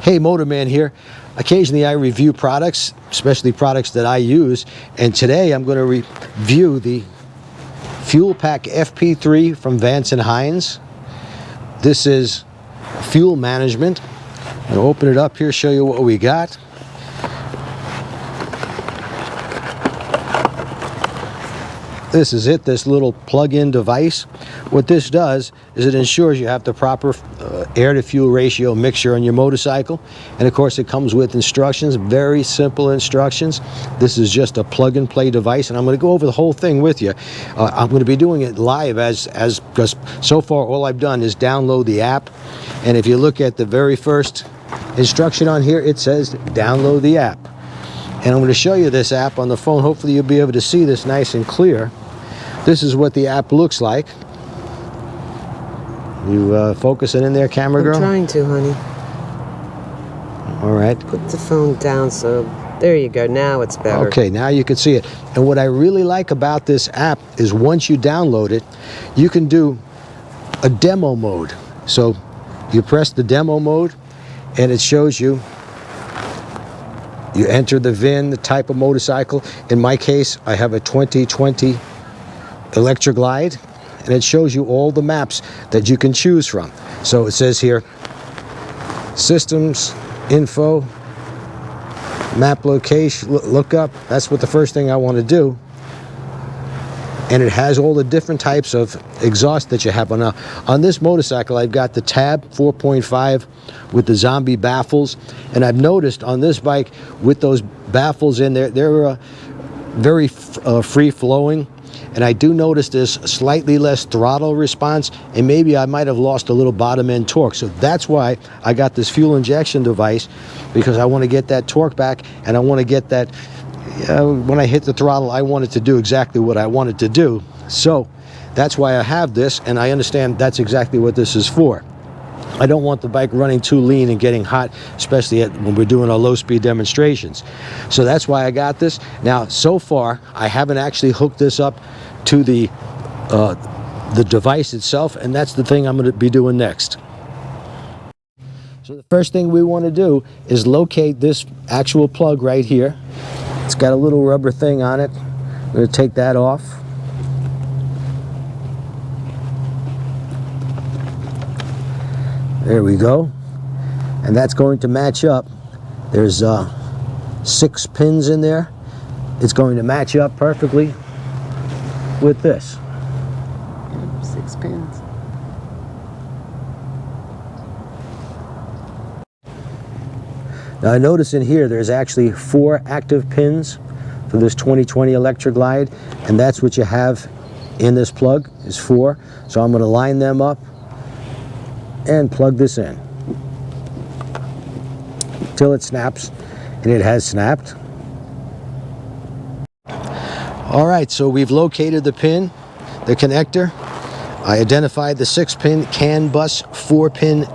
Hey, Motorman here. Occasionally I review products, especially products that I use, and today I'm going to review the Fuel Pack FP3 from Vance Hines. This is fuel management. I'm going to open it up here, show you what we got. This is it, this little plug-in device. What this does is it ensures you have the proper air-to-fuel ratio mixture on your motorcycle. And of course it comes with instructions, very simple instructions. This is just a plug-and-play device, and I'm going to go over the whole thing with you. I'm going to be doing it live because so far all I've done is download the app. And if you look at the very first instruction on here, it says download the app. And I'm going to show you this app on the phone. Hopefully you'll be able to see this nice and clear. This is what the app looks like. You focus it in there, camera girl? I'm trying to, honey. All right. Put the phone down so... There you go. Now it's better. Okay, now you can see it. And what I really like about this app is once you download it, you can do a demo mode. So you press the demo mode, and it shows you. You enter the VIN, the type of motorcycle. In my case, I have a 2020 Electra Glide, and it shows you all the maps that you can choose from. So it says here, systems, info, map location, lookup. That's what the first thing I want to do. And it has all the different types of exhaust that you have. On this motorcycle, I've got the Tab 4.5 with the zombie baffles. And I've noticed on this bike, with those baffles in there, they're very free-flowing. And I do notice there's slightly less throttle response, and maybe I might have lost a little bottom end torque. So that's why I got this fuel injection device, because I want to get that torque back, and I want to get that, when I hit the throttle, I want it to do exactly what I want it to do. So that's why I have this, and I understand that's exactly what this is for. I don't want the bike running too lean and getting hot, especially when we're doing our low-speed demonstrations. So that's why I got this. Now, so far, I haven't actually hooked this up to the device itself, and that's the thing I'm going to be doing next. So the first thing we want to do is locate this actual plug right here. It's got a little rubber thing on it. I'm going to take that off. There we go. And that's going to match up. There's 6 pins in there. It's going to match up perfectly with this. 6 pins. Now I notice in here there's actually 4 active pins for this 2020 Electra Glide, and that's what you have in this plug, is 4. So I'm going to line them up and plug this in till it snaps, and it has snapped. All right, so we've located the pin, the connector. I identified the 6-pin CAN bus 4-pin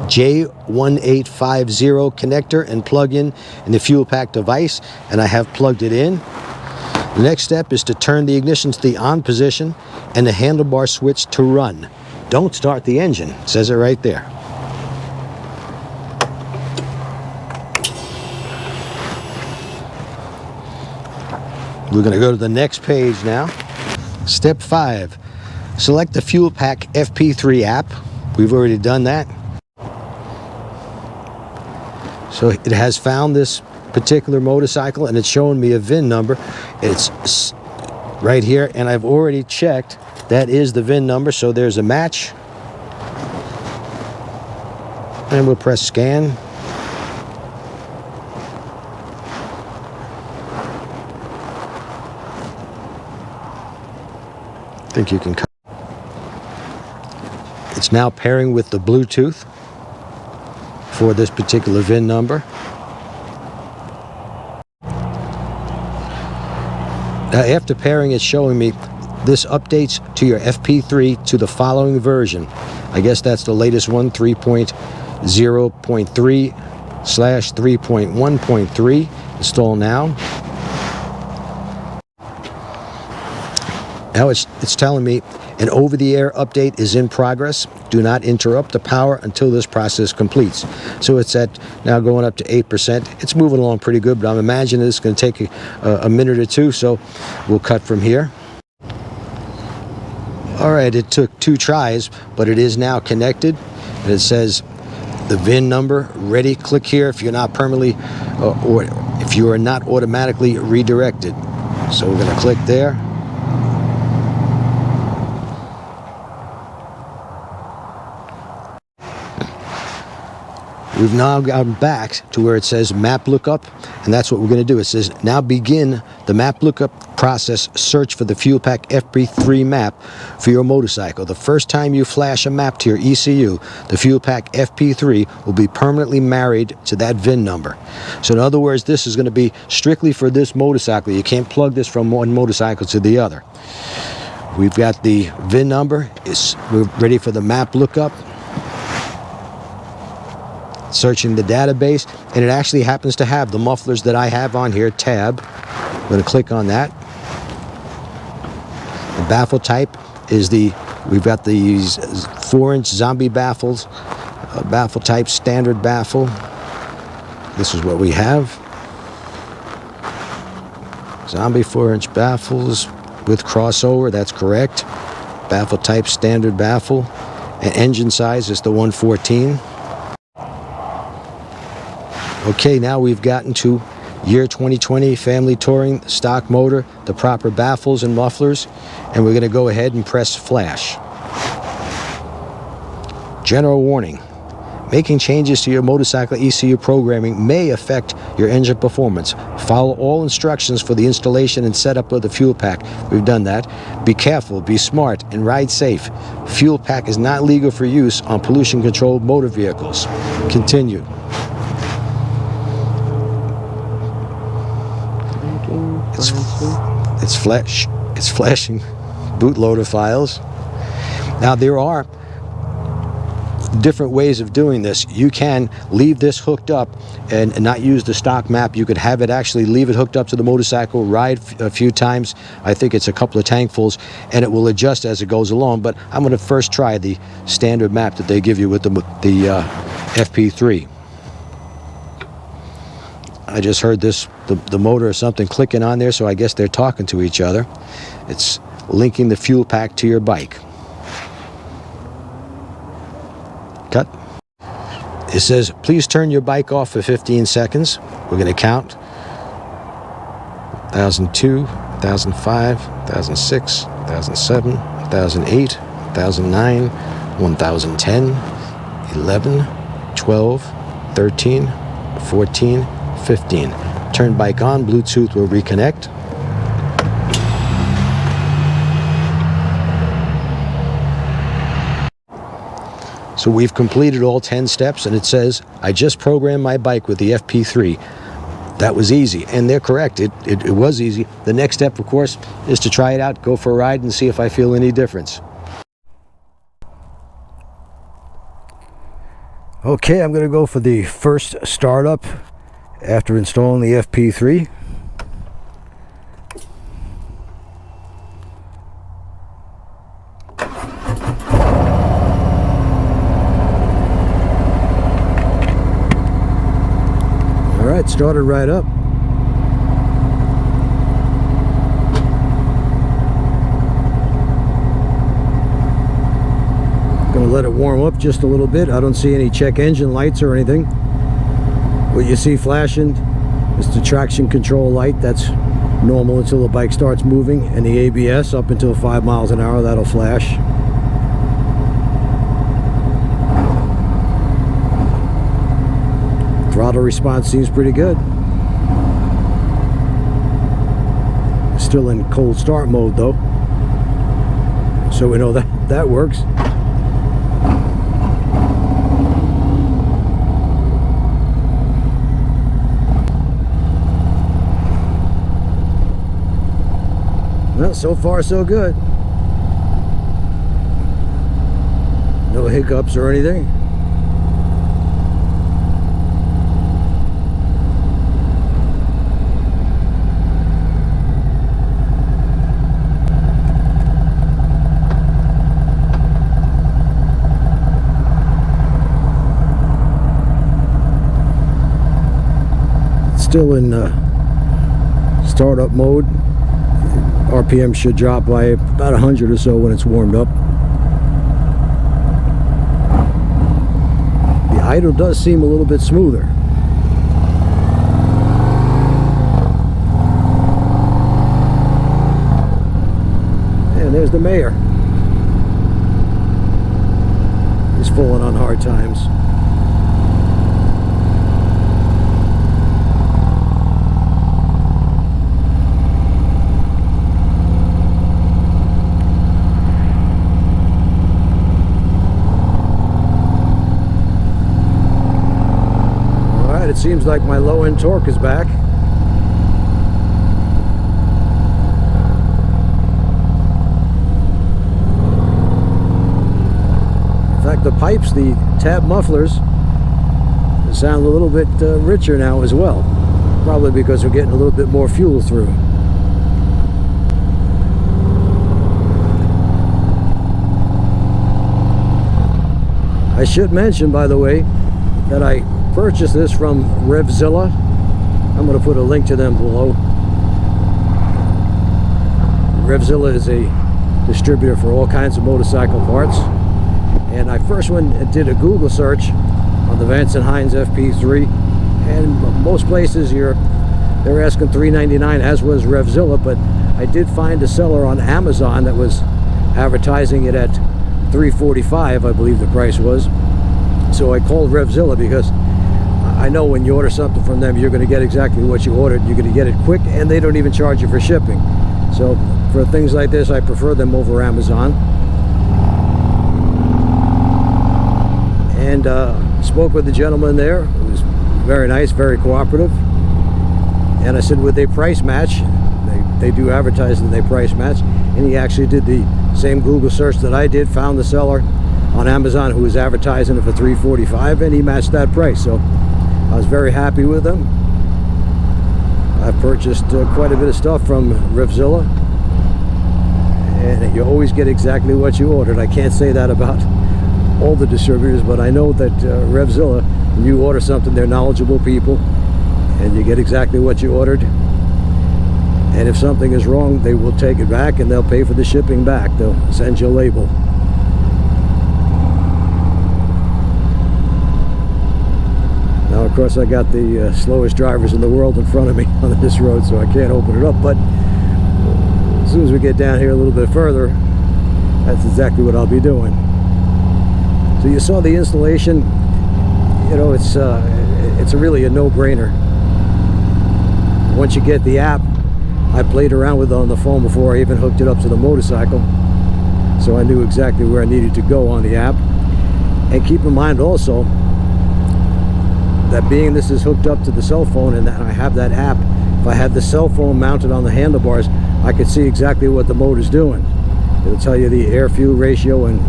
J1850 connector and plug-in the fuel pack device, and I have plugged it in. The next step is to turn the ignition to the on position and the handlebar switch to run. Don't start the engine, it says it right there. We're going to go to the next page now. Step 5, select the Fuel Pack FP3 app. We've already done that. So it has found this particular motorcycle, and it's showing me a VIN number. It's right here, and I've already checked. That is the VIN number, so there's a match. And we'll press scan. I think you can cut. It's now pairing with the Bluetooth for this particular VIN number. Now, after pairing, it's showing me this updates to your FP3 to the following version. I guess that's the latest one, 3.0.3/3.1.3. Install now. Now it's telling me An over-the-air update is in progress. Do not interrupt the power until this process completes. So it's at now going up to 8%. It's moving along pretty good, but I'm imagining it's going to take a minute or two, so we'll cut from here. All right, it took 2 tries, but it is now connected, and it says the VIN number ready. Click here if you're not permanently or if you are not automatically redirected. So we're going to click there. We've now gone back to where it says map lookup, and that's what we're going to do. It says now begin the map lookup process. Search for the Fuel Pack FP3 map for your motorcycle. The first time you flash a map to your ECU, the Fuel Pack FP3 will be permanently married to that VIN number. So in other words, this is going to be strictly for this motorcycle. You can't plug this from one motorcycle to the other. We've got the VIN number. We're ready for the map lookup. Searching the database, and it actually happens to have the mufflers that I have on here, tab. I'm going to click on that. The baffle type is we've got these 4-inch zombie baffles, baffle type, standard baffle. This is what we have. Zombie 4-inch baffles with crossover, that's correct. Baffle type, standard baffle. And engine size is the 114. Okay, now we've gotten to year 2020, family touring, stock motor, the proper baffles and mufflers, and we're going to go ahead and press flash. General warning. Making changes to your motorcycle ECU programming may affect your engine performance. Follow all instructions for the installation and setup of the fuel pack. We've done that. Be careful, be smart, and ride safe. Fuel pack is not legal for use on pollution-controlled motor vehicles. Continue. It's flashing bootloader files. Now there are different ways of doing this. You can leave this hooked up and not use the stock map. You could have it actually leave it hooked up to the motorcycle, ride a few times. I think it's a couple of tankfuls, and it will adjust as it goes along. But I'm going to first try the standard map that they give you with the FP3. I just heard the motor or something clicking on there, so I guess they're talking to each other. It's linking the fuel pack to your bike. Cut. It says, please turn your bike off for 15 seconds. We're going to count. 1002, 1005, 1006, 1007, 1008, 1009, 1010, 11, 12, 13, 14, 15. Turn bike on, Bluetooth will reconnect. So we've completed all 10 steps, and it says, I just programmed my bike with the FP3. That was easy, and they're correct. It was easy. The next step, of course, is to try it out, go for a ride, and see if I feel any difference. Okay, I'm going to go for the first startup after installing the FP3. All right, started right up. Gonna let it warm up just a little bit. I don't see any check engine lights or anything. What you see flashing is the traction control light. That's normal until the bike starts moving, and the ABS up until 5 miles an hour, that'll flash. Throttle response seems pretty good. Still in cold start mode though, so we know that works. Well, so far so good. No hiccups or anything. still in startup mode. RPM should drop by about 100 or so when it's warmed up. The idle does seem a little bit smoother. And there's the mayor. He's falling on hard times. It seems like my low end torque is back. In fact, the pipes, the tab mufflers, sound a little bit richer now as well. Probably because we're getting a little bit more fuel through. I should mention, by the way, that I purchased this from Revzilla. I'm going to put a link to them below. Revzilla is a distributor for all kinds of motorcycle parts. And I first went and did a Google search on the Vance Hines FP3, and most places they're asking $399, as was Revzilla, but I did find a seller on Amazon that was advertising it at $345, I believe the price was. So I called Revzilla because I know when you order something from them, you're going to get exactly what you ordered. You're going to get it quick, and they don't even charge you for shipping. So for things like this, I prefer them over Amazon. And spoke with the gentleman there. It was very nice, very cooperative. And I said, would they price match? They do advertise that they price match. And he actually did the same Google search that I did, found the seller on Amazon who was advertising it for $345, and he matched that price. So I was very happy with them. I've purchased quite a bit of stuff from Revzilla, and you always get exactly what you ordered. I can't say that about all the distributors, but I know that Revzilla, when you order something, they're knowledgeable people, and you get exactly what you ordered. And if something is wrong, they will take it back, and they'll pay for the shipping back. They'll send you a label. Now, of course, I got the slowest drivers in the world in front of me on this road, so I can't open it up. But as soon as we get down here a little bit further, that's exactly what I'll be doing. So you saw the installation. You know, it's really a no-brainer. Once you get the app, I played around with it on the phone before I even hooked it up to the motorcycle, so I knew exactly where I needed to go on the app. And keep in mind also that being this is hooked up to the cell phone and that I have that app, if I had the cell phone mounted on the handlebars, I could see exactly what the motor's doing. It'll tell you the air-fuel ratio and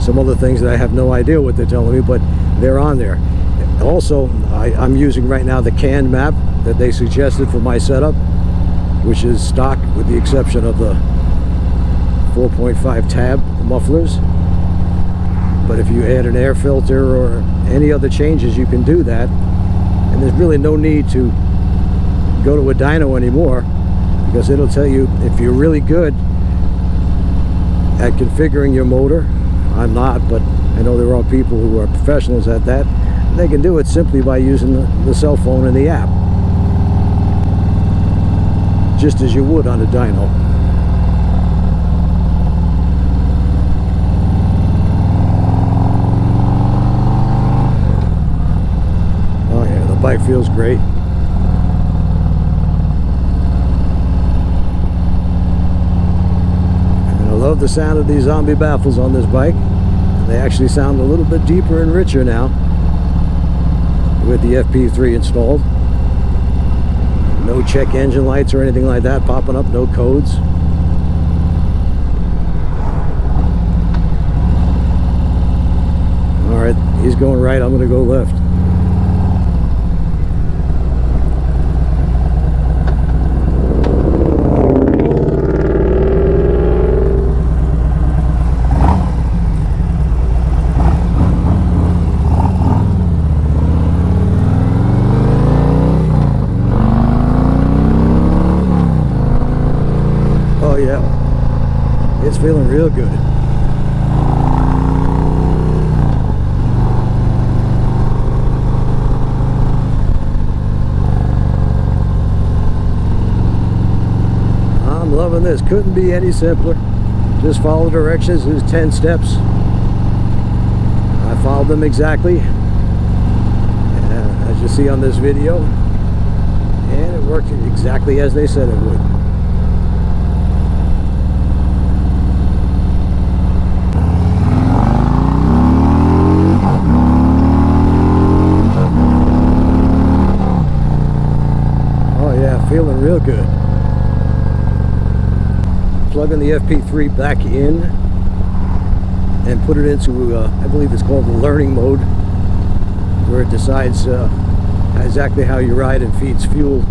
some other things that I have no idea what they're telling me, but they're on there. Also, I'm using right now the canned map that they suggested for my setup, which is stock with the exception of the 4.5 tab mufflers. But if you add an air filter or any other changes, you can do that. And there's really no need to go to a dyno anymore, because it'll tell you if you're really good at configuring your motor. I'm not, but I know there are people who are professionals at that. They can do it simply by using the cell phone and the app, just as you would on a dyno. Oh yeah, the bike feels great. And I love the sound of these zombie baffles on this bike. They actually sound a little bit deeper and richer now with the FP3 installed. No check engine lights or anything like that popping up, no codes. Alright, he's going right, I'm going to go left. feeling real good. I'm loving this. Couldn't be any simpler. Just follow directions. There's 10 steps. I followed them exactly, as you see on this video, and it worked exactly as they said it would. Oh yeah, feeling real good. Plugging the FP3 back in and put it into, I believe it's called the learning mode, where it decides exactly how you ride and feeds fuel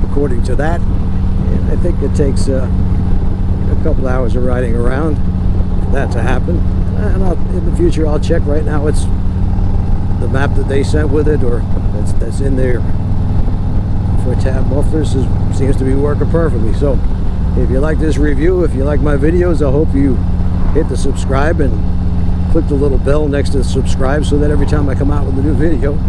according to that. And I think it takes a couple hours of riding around for that to happen. And in the future I'll check. Right now it's the map that they sent with it, or that's in there for tab mufflers, seems to be working perfectly. So if you like this review, if you like my videos, I hope you hit the subscribe and click the little bell next to subscribe, so that every time I come out with a new video,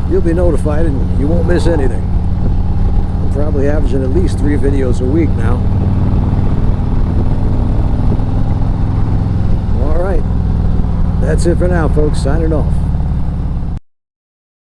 you'll be notified and you won't miss anything. I'm probably averaging at least 3 videos a week now. Alright, that's it for now, folks. Signing off.